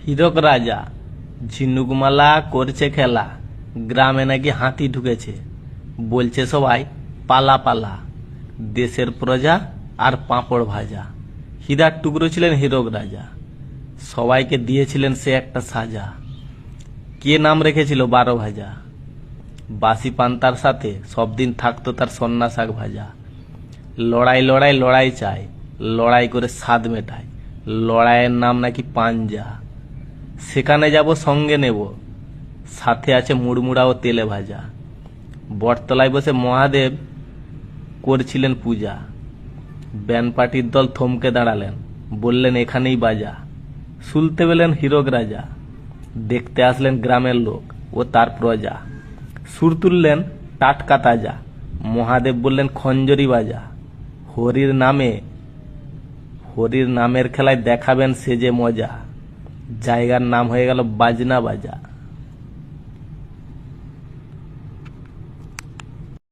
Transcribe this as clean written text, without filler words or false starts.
হীরক রাজা ঝিনুকমালা করছে খেলা, গ্রামে নাকি হাতি ঢুকেছে, বলছে সবাই পালা পালা, দেশের প্রজা আর পাঁপড় ভাজা। হীরার টুকরো ছিলেন হীরক রাজা, সবাইকে দিয়েছিলেন সে একটা সাজা। কে নাম রেখেছিল 12 ভাজা, বাসি পান্তার সাথে সব দিন থাকতো তার সন্না শাক ভাজা। লড়াই লড়াই লড়াই চায়, লড়াই করে স্বাদ মেটায়, লড়াইয়ের নাম নাকি পাঞ্জা। সেখানে যাব সঙ্গে নেব, সাথে আছে মুড়মুড়া ও তেলে ভাজা। বটতলায় বসে মহাদেব করছিলেন পূজা, ব্যান্ড পার্টির দল থমকে দাঁড়ালেন, বললেন এখানেই বাজা। শুনতে পেলেন হীরক রাজা, দেখতে আসলেন গ্রামের লোক ও তার প্রজা। সুর তুললেন টাটকা তাজা, মহাদেব বললেন খঞ্জরি বাজা। হরির নামের খেলায় দেখাবেন সে যে মজা, জায়গার নাম হয়ে গেল বাজনা বাজা।